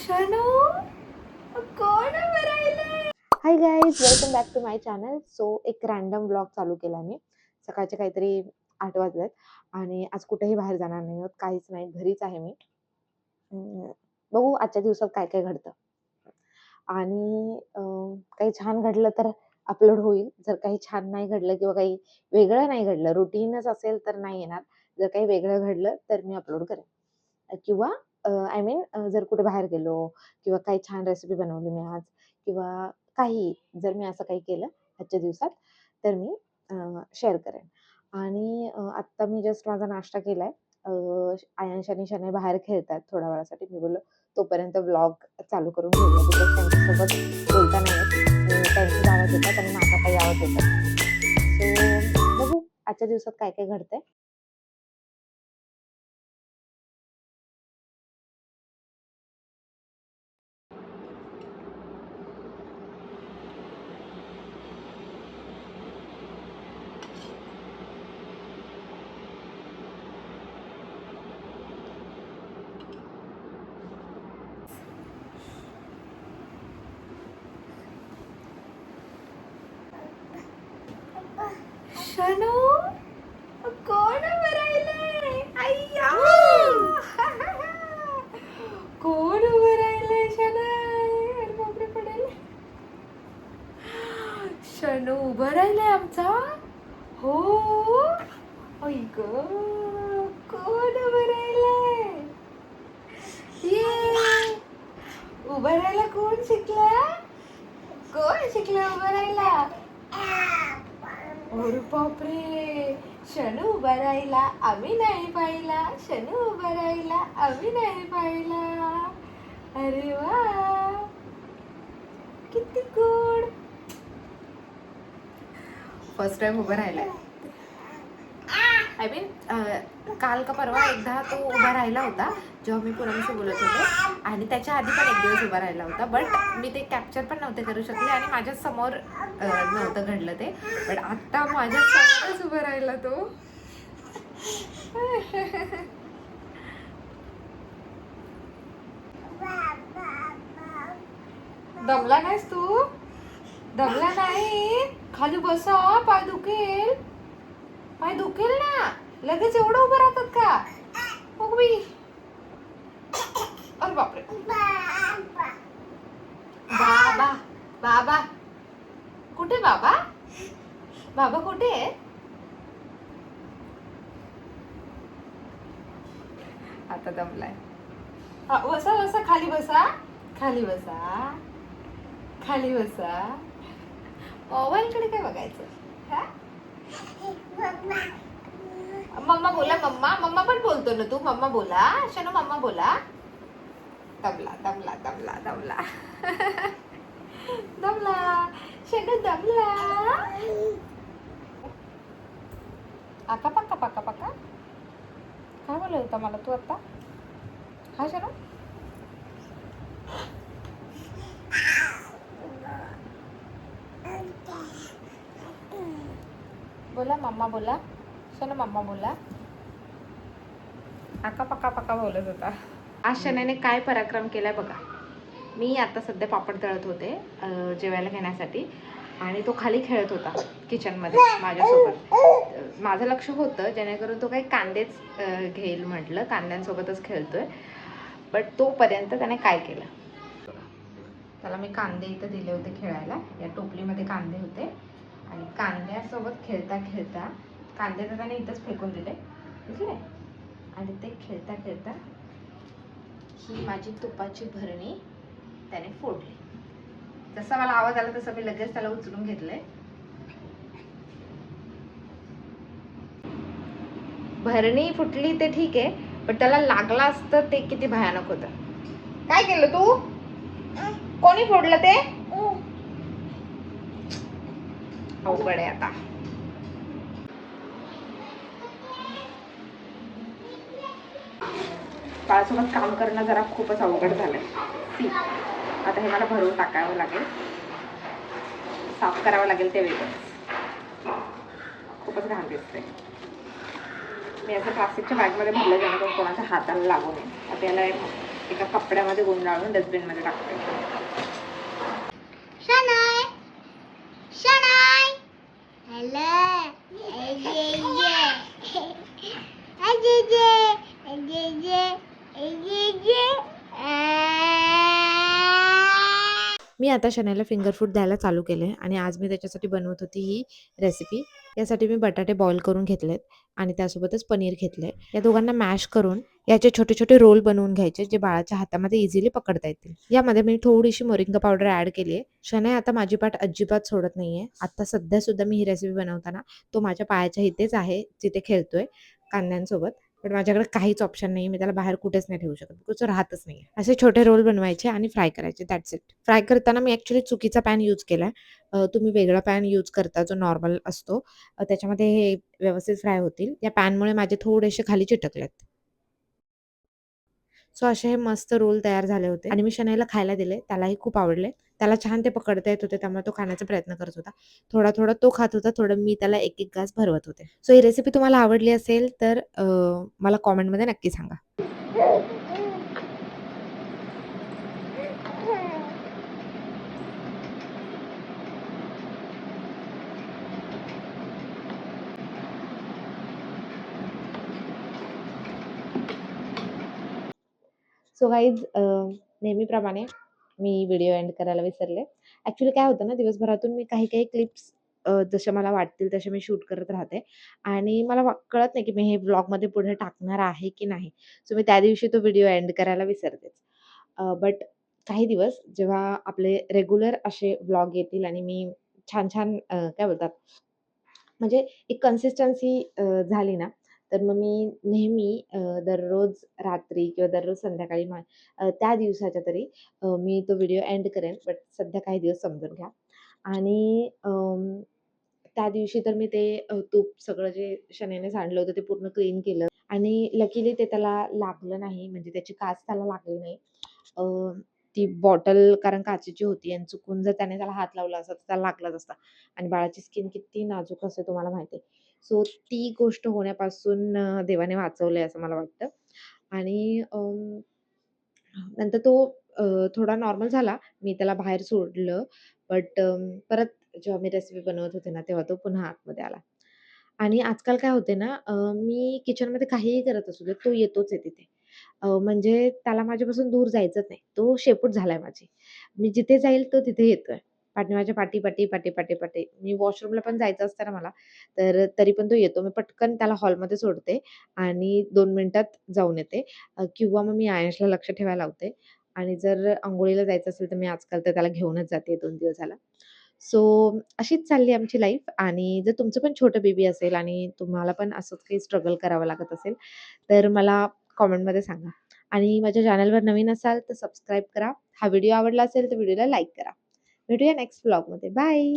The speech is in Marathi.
शनू कोण राहिले. Hi guys, welcome back to my channel. So एक रॅन्डम ब्लॉग चालू केला मी. सकाळचे काहीतरी 8 वाजलेत आणि आज कुठेही बाहेर जाणार नाही आहोत, काहीच नाही, घरीच आहे मी. बघू आजच्या दिवसात काय काय घडतं आणि काही छान घडलं तर अपलोड होईल. जर काही छान नाही घडलं किंवा काही वेगळं नाही घडलं, रुटीनच असेल तर नाही येणार. जर काही वेगळं घडलं तर मी अपलोड करेन किंवा आय मीन जर कुठे बाहेर गेलो किंवा काही छान रेसिपी बनवली मी आज किंवा काही जर मी असं काही केलं आजच्या दिवसात तर मी शेअर करेन. आणि आत्ता मी जस्ट माझा नाश्ता केलाय. आयांश आणि शनय बाहेर खेळतात थोड्या वेळासाठी. मी बोललो तोपर्यंत व्लॉग चालू करून घेऊया, बिकॉज त्यांच्यासोबत बोलता नाही येत. त्यांचे आवाज येतात आणि माझा काही आवाज येतात. सो बघू आजच्या दिवसात काय काय घडतंय. शनू कोण राहिले. अय्या कोण उभं राहिले. शनय बापरे पडेल. शनू उभं राहिले आमचा. हो ऐक कोण उभं राहिलंय. ये उभं राहायला कोण शिकला. कोण शिकला उभं राहायला. अरे बापरे. शनू उभा राहिला आम्ही नाही पाहिला. शनू उभा राहिला आम्ही नाही पाहिला. अरे वा किती गोड. फर्स्ट टाइम उभा राहिलाय. आय मीन काल का परवा एकदा तो उभा राहिला होता जेव्हा मी पुनमशी बोलत होते, आणि त्याच्या आधी पण एक दिवस उभा राहिला होता. बट मी ते कॅप्चर पण नव्हते करू शकले आणि माझ्या समोर नव्हतं घडलं ते. बट आता माझ्या समोरच उभा राहिला तो. दमला नाहीस तू. दमला नाही. खाली बसा, पाय दुखेल. पाय दुखेल ना. लगेच एवढं उभं राहतात का. बघ मी. अरे बापरे. बाबा बाबा कुठे. बाबा बाबा कुठे आहे. आता दमलाय. बसा बसा खाली बसा. खाली बसा. खाली बसा. मोबाईल कडे काय बघायचं. मम्मा बोला. मम्मा मम्मा पण बोलतो ना तू. मम्मा बोला. शनू मम्मा बोला. दमला दमला दमला दमला. दमला शनू दमला. आका पक्का पक्का पक्का काय बोलत होता मला तू आता. हा शनू बोला. मम्मा बोला. शनू मम्मा बोला. आका पक्का पक्का बोलत होता. आज शनाने काय पराक्रम केलाय बघा. मी आता सध्या पापड तळत होते जेवायला घेण्यासाठी, आणि तो खाली खेळत होता किचनमध्ये माझ्यासोबत. माझं लक्ष होतं जेणेकरून तो काही कांदेच घेईल म्हटलं, कांद्यांसोबतच खेळतोय. बट तोपर्यंत त्याने काय केलं. त्याला मी कांदे इथं दिले होते खेळायला. या टोपलीमध्ये कांदे होते आणि कांद्यासोबत खेळता खेळता कांदे तर त्याने इथंच फेकून दिले, ठीक आहे. आणि ते खेळता खेळता ही माझी तुपाची भरणी त्याने फोडली. जसा मला आवाज आला तसं मी लगेच त्याला उचलून घेतलंय. भरणी फुटली ते ठीक आहे, पण त्याला लागला असतं ते किती भयानक होतं. काय केलं तू. कोणी फोडलं ते. अवघड आहे आता. बाळासोबत काम करणं जरा खूपच अवघड झालंय. आता हे मला भरून टाकावं लागेल, साफ करावं लागेल ते वेगळंच. खूपच घाण दिसते. मी असं प्लास्टिकच्या बॅगमध्ये भरलं जेणेकरून कोणाच्या हाताला लागू नये. आता याला एका कपड्यामध्ये गुंडाळून डस्टबिनमध्ये टाकते. शनाय शनाय हॅलो मी आता शनायला फिंगर फूड द्यायला चालू केले आणि आज मी त्याच्यासाठी बनवत होती ही रेसिपी. यासाठी मी बटाटे बॉईल करून घेतलेत आणि त्यासोबतच पनीर घेतले. या दोघांना मॅश करून याचे छोटे छोटे रोल बनवून घ्यायचे, जे बाळाच्या हातामध्ये इझिली पकडता येतील. यामध्ये मी थोडीशी मोरिंगा पावडर ऍड केली आहे. शनाय आता माझी पाठ अजिबात सोडत नाहीये. आता सध्या सुद्धा मी ही रेसिपी बनवताना तो माझ्या पायाच्या इथेच आहे, जिथे खेळतोय कांद्यांसोबत. पण माझ्याकडे काहीच ऑप्शन नाही, मी त्याला बाहेर कुठेच नाही ठेवू शकत, बिकॉज राहतच नाही. असे छोटे रोल बनवायचे आणि फ्राय करायचे, दॅट्स इट. फ्राय करताना मी ॲक्च्युली चुकीचा पॅन यूज केला आहे. तुम्ही वेगळा पॅन यूज करता जो नॉर्मल असतो, त्याच्यामध्ये हे व्यवस्थित फ्राय होतील. या पॅनमुळे माझे थोडेसे खाली चिटकलेत. सो असे हे मस्त रोल तयार झाले होते आणि मी शनाईला खायला दिले. त्यालाही खूप आवडले. त्याला छान ते पकडता येत होते, त्यामुळे तो खाण्याचा प्रयत्न करत होता. थोडा थोडा तो खात होता, थोडं मी त्याला एक एक घास भरवत होते. सो ही रेसिपी तुम्हाला आवडली असेल तर मला कॉमेंटमध्ये नक्की सांगा. सो गाईज, नेहमीप्रमाणे मी व्हिडिओ एंड करायला विसरले. ॲक्च्युली काय होतं ना, दिवसभरातून मी काही काही क्लिप्स जशा मला वाटतील तसे मी शूट करत राहते आणि मला कळत नाही की मी हे व्लॉगमध्ये पुढे टाकणार आहे की नाही. सो मी त्या दिवशी तो व्हिडिओ एंड करायला विसरतेच. बट काही दिवस जेव्हा आपले रेग्युलर असे व्लॉग येतील आणि मी छान छान काय बोलतात, म्हणजे एक कन्सिस्टन्सी झाली ना, तर मग मी नेहमी दररोज रात्री किंवा दररोज संध्याकाळी त्या दिवसाच्या तरी मी तो व्हिडिओ एंड करेन. बट सध्या काही दिवस समजून घ्या. आणि त्या दिवशी तर मी ते तूप सगळं जे शनेने सांडलं होतं ते पूर्ण क्लीन केलं आणि लकीली ते त्याला लागलं नाही, म्हणजे त्याची काच त्याला लागली नाही. अ, ती बॉटल कारण काचेची होती आणि चुकून जर त्याने हात लावला असता तर त्याला लागलाच असता आणि बाळाची स्किन किती नाजूक असते तुम्हाला माहिती आहे. सो ती गोष्ट होण्यापासून देवाने वाचवलंय असं मला वाटतं. आणि नंतर तो थोडा नॉर्मल झाला. मी त्याला बाहेर सोडलं. बट परत जेव्हा मी रेसिपी बनवत होते ना, तेव्हा तो पुन्हा आतमध्ये आला. आणि आजकाल काय होते ना, मी किचनमध्ये काहीही करत असू दे, तो येतोच आहे तिथे. म्हणजे त्याला माझ्यापासून दूर जायचंच नाही. तो शेपूट झालाय माझी. मी जिथे जाईल तो तिथे येतोय. माझ्या पाठी, पाठी, पाठी, पाठी, पाठी. मी वॉशरूमला पण जायचं असतं ना मला, तर तरी पण तो येतो. मी पटकन त्याला हॉलमध्ये सोडते आणि 2 मिनिटात जाऊन येते. किंवा मग मी आयन्सला लक्ष ठेवायला लावते आणि जर अंघोळीला जायचं असेल, तर मी आजकाल तर त्याला घेऊनच जाते 2 दिवस झाला. सो अशीच चालली आमची लाईफ. आणि जर तुमचं पण छोटं बेबी असेल आणि तुम्हाला पण असंच काही स्ट्रगल करावं लागत असेल, तर मला कमेंटमध्ये सांगा. आणि माझ्या चॅनलवर नवीन असाल तर सबस्क्राईब करा. हा व्हिडिओ आवडला असेल तर व्हिडिओला लाईक करा. भेटूया नेक्स्ट व्लॉगमध्ये. बाय.